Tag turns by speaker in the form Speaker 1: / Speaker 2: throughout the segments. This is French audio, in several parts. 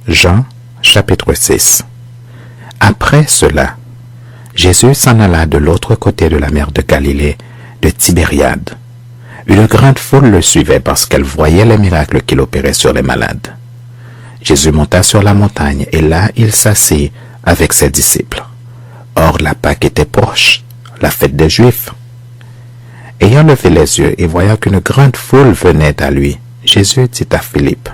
Speaker 1: Jean, chapitre 6. Après cela, Jésus s'en alla de l'autre côté de la mer de Galilée, de Tibériade. Une grande foule le suivait parce qu'elle voyait les miracles qu'il opérait sur les malades. Jésus monta sur la montagne et là il s'assit avec ses disciples. Or la Pâque était proche, la fête des Juifs. Ayant levé les yeux et voyant qu'une grande foule venait à lui, Jésus dit à Philippe,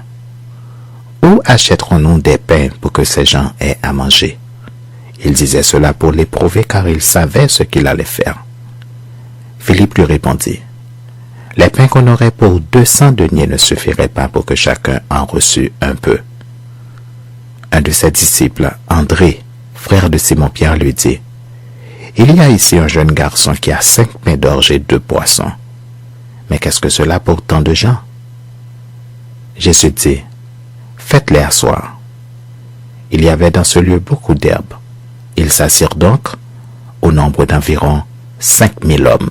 Speaker 1: « Où achèterons-nous des pains pour que ces gens aient à manger ?» Il disait cela pour l'éprouver car il savait ce qu'il allait faire. Philippe lui répondit, « Les pains qu'on aurait pour 200 deniers ne suffiraient pas pour que chacun en reçût un peu. » Un de ses disciples, André, frère de Simon-Pierre, lui dit, « Il y a ici un jeune garçon qui a 5 pains d'orge et 2 poissons. Mais qu'est-ce que cela pour tant de gens ?» Jésus dit, « Faites-les asseoir. » Il y avait dans ce lieu beaucoup d'herbes. Ils s'assirent donc au nombre d'environ 5000 hommes.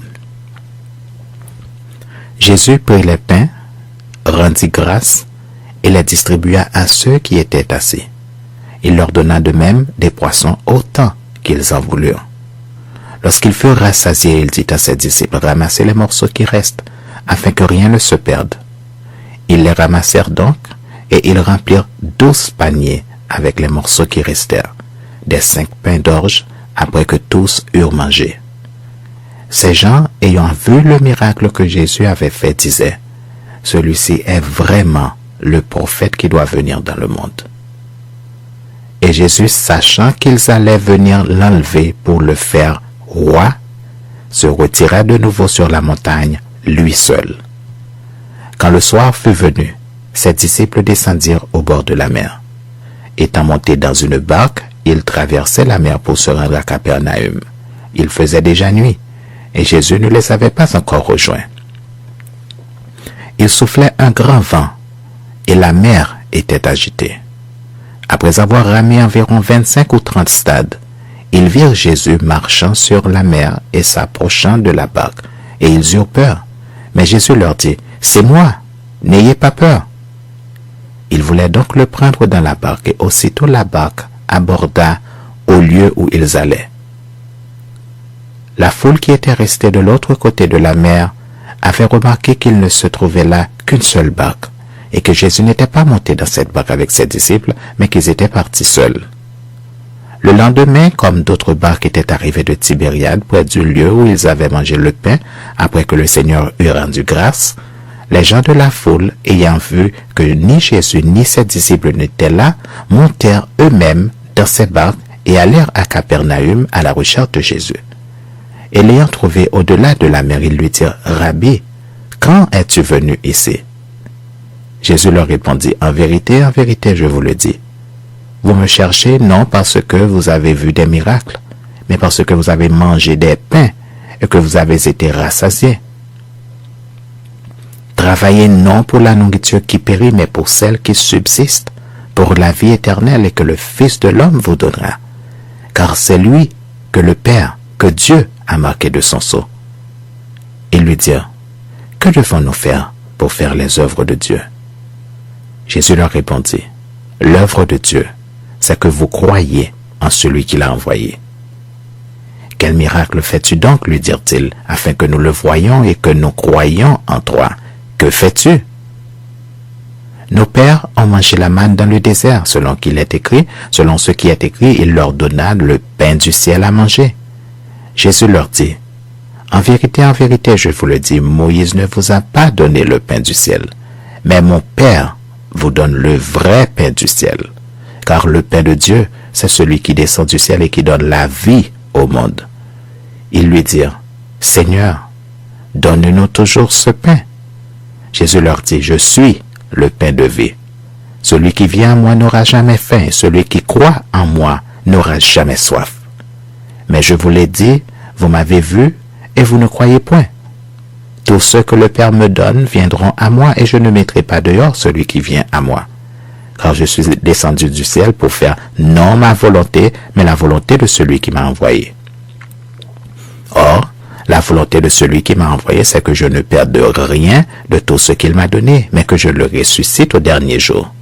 Speaker 1: Jésus prit les pains, rendit grâce et les distribua à ceux qui étaient assis. Il leur donna de même des poissons autant qu'ils en voulurent. Lorsqu'ils furent rassasiés, il dit à ses disciples, « Ramassez les morceaux qui restent, afin que rien ne se perde. » Ils les ramassèrent donc, et ils remplirent 12 paniers avec les morceaux qui restèrent, des 5 pains d'orge, après que tous eurent mangé. Ces gens, ayant vu le miracle que Jésus avait fait, disaient, « Celui-ci est vraiment le prophète qui doit venir dans le monde. » Et Jésus, sachant qu'ils allaient venir l'enlever pour le faire roi, se retira de nouveau sur la montagne, lui seul. Quand le soir fut venu, ses disciples descendirent au bord de la mer. Étant montés dans une barque, ils traversaient la mer pour se rendre à Capernaüm. Il faisait déjà nuit, et Jésus ne les avait pas encore rejoints. Il soufflait un grand vent, et la mer était agitée. Après avoir ramé environ 25 ou 30 stades, ils virent Jésus marchant sur la mer et s'approchant de la barque, et ils eurent peur. Mais Jésus leur dit, « C'est moi, n'ayez pas peur. » Ils voulaient donc le prendre dans la barque, et aussitôt la barque aborda au lieu où ils allaient. La foule qui était restée de l'autre côté de la mer avait remarqué qu'il ne se trouvait là qu'une seule barque, et que Jésus n'était pas monté dans cette barque avec ses disciples, mais qu'ils étaient partis seuls. Le lendemain, comme d'autres barques étaient arrivées de Tibériade, près du lieu où ils avaient mangé le pain, après que le Seigneur eut rendu grâce, les gens de la foule, ayant vu que ni Jésus ni ses disciples n'étaient là, montèrent eux-mêmes dans ces barques et allèrent à Capernaüm à la recherche de Jésus. Et l'ayant trouvé au-delà de la mer, ils lui dirent, « Rabbi, quand es-tu venu ici ?» Jésus leur répondit, « En vérité, je vous le dis. Vous me cherchez non parce que vous avez vu des miracles, mais parce que vous avez mangé des pains et que vous avez été rassasiés. Travaillez non pour la nourriture qui périt, mais pour celle qui subsiste, pour la vie éternelle et que le Fils de l'homme vous donnera. Car c'est lui que le Père, que Dieu a marqué de son sceau. » Ils lui dirent, « Que devons-nous faire pour faire les œuvres de Dieu ?» Jésus leur répondit, « L'œuvre de Dieu, c'est que vous croyez en celui qui l'a envoyé. » « Quel miracle fais-tu donc, lui dirent-ils, afin que nous le voyions et que nous croyions en toi? Que fais-tu? » « Nos pères ont mangé la manne dans le désert, selon qu'il est écrit, selon ce qui est écrit, il leur donna le pain du ciel à manger. » Jésus leur dit, « En vérité, je vous le dis, Moïse ne vous a pas donné le pain du ciel, mais mon Père vous donne le vrai pain du ciel. Car le pain de Dieu, c'est celui qui descend du ciel et qui donne la vie au monde. » Ils lui dirent, « Seigneur, donne-nous toujours ce pain. » Jésus leur dit, « Je suis le pain de vie. Celui qui vient à moi n'aura jamais faim, et celui qui croit en moi n'aura jamais soif. Mais je vous l'ai dit, vous m'avez vu, et vous ne croyez point. Tous ceux que le Père me donne viendront à moi, et je ne mettrai pas dehors celui qui vient à moi. Car je suis descendu du ciel pour faire non ma volonté, mais la volonté de celui qui m'a envoyé. Or, la volonté de celui qui m'a envoyé, c'est que je ne perde rien de tout ce qu'il m'a donné, mais que je le ressuscite au dernier jour.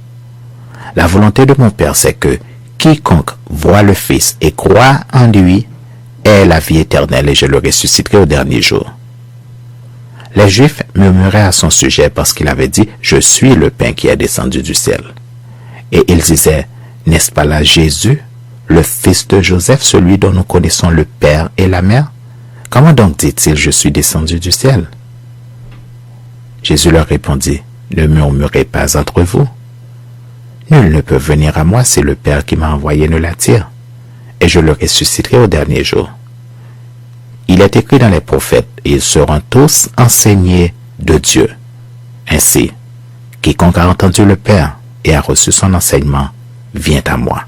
Speaker 1: La volonté de mon Père, c'est que quiconque voit le Fils et croit en lui ait la vie éternelle et je le ressusciterai au dernier jour. Les Juifs murmuraient à son sujet parce qu'il avait dit « Je suis le pain qui est descendu du ciel ». Et ils disaient « N'est-ce pas là Jésus, le fils de Joseph, celui dont nous connaissons le Père et la Mère? Comment donc dit-il « Je suis descendu du ciel » Jésus leur répondit « Ne murmurez pas entre vous. Nul ne peut venir à moi si le Père qui m'a envoyé ne l'attire, et je le ressusciterai au dernier jour. Il est écrit dans les prophètes, et ils seront tous enseignés de Dieu. Ainsi, quiconque a entendu le Père et a reçu son enseignement, vient à moi.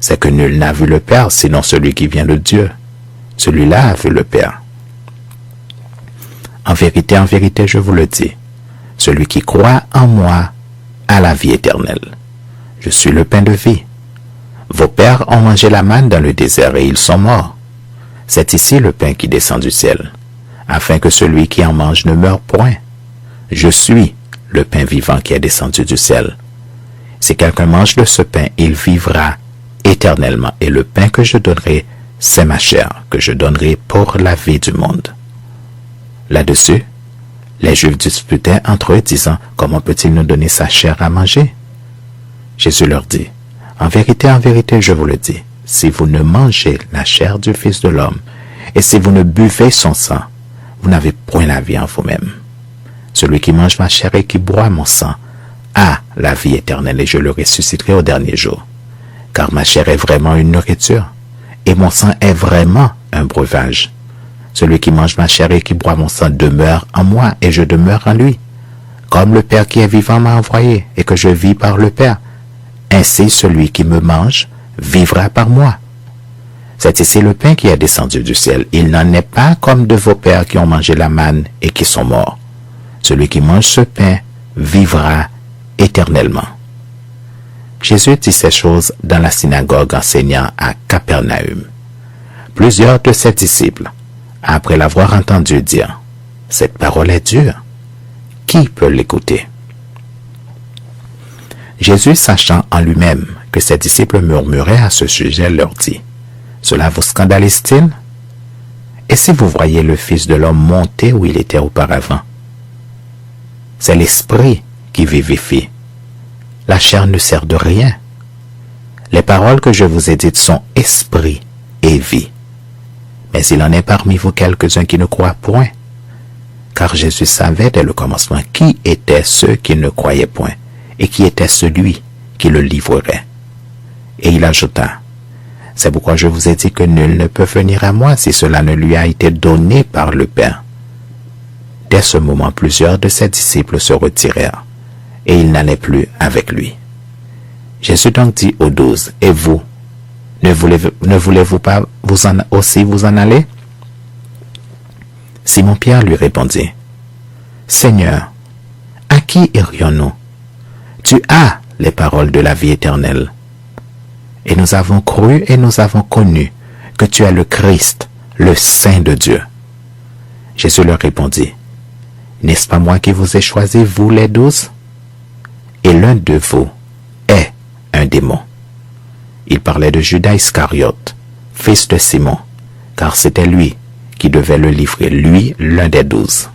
Speaker 1: C'est que nul n'a vu le Père, sinon celui qui vient de Dieu. Celui-là a vu le Père. En vérité, je vous le dis, celui qui croit en moi a la vie éternelle. Je suis le pain de vie. Vos pères ont mangé la manne dans le désert et ils sont morts. C'est ici le pain qui descend du ciel, afin que celui qui en mange ne meure point. Je suis le pain vivant qui est descendu du ciel. Si quelqu'un mange de ce pain, il vivra éternellement, et le pain que je donnerai, c'est ma chair, que je donnerai pour la vie du monde. Là-dessus, les Juifs disputaient entre eux, disant, « Comment peut-il nous donner sa chair à manger ?» Jésus leur dit, « En vérité, je vous le dis, si vous ne mangez la chair du Fils de l'homme, et si vous ne buvez son sang, vous n'avez point la vie en vous-même. Celui qui mange ma chair et qui boit mon sang a la vie éternelle, et je le ressusciterai au dernier jour. Car ma chair est vraiment une nourriture, et mon sang est vraiment un breuvage. Celui qui mange ma chair et qui boit mon sang demeure en moi, et je demeure en lui. Comme le Père qui est vivant m'a envoyé, et que je vis par le Père, ainsi celui qui me mange vivra par moi. C'est ici le pain qui est descendu du ciel. Il n'en est pas comme de vos pères qui ont mangé la manne et qui sont morts. Celui qui mange ce pain vivra éternellement. » Jésus dit ces choses dans la synagogue enseignant à Capernaum. Plusieurs de ses disciples, après l'avoir entendu dire, « Cette parole est dure. Qui peut l'écouter » Jésus, sachant en lui-même que ses disciples murmuraient à ce sujet, leur dit, « Cela vous scandalise-t-il? Et si vous voyez le Fils de l'homme monter où il était auparavant? C'est l'Esprit qui vivifie. La chair ne sert de rien. Les paroles que je vous ai dites sont esprit et vie. Mais il en est parmi vous quelques-uns qui ne croient point. » Car Jésus savait dès le commencement qui étaient ceux qui ne croyaient point, et qui était celui qui le livrerait. Et il ajouta, « C'est pourquoi je vous ai dit que nul ne peut venir à moi si cela ne lui a été donné par le Père. » Dès ce moment, plusieurs de ses disciples se retirèrent, et ils n'allaient plus avec lui. Jésus donc dit aux 12, « Et vous, ne voulez-vous pas vous en aller ?» Simon-Pierre lui répondit, « Seigneur, à qui irions-nous? Tu as les paroles de la vie éternelle. Et nous avons cru et nous avons connu que tu es le Christ, le Saint de Dieu. » Jésus leur répondit, « N'est-ce pas moi qui vous ai choisi, vous les 12? Et l'un de vous est un démon. » Il parlait de Judas Iscariote, fils de Simon, car c'était lui qui devait le livrer, lui, l'un des 12.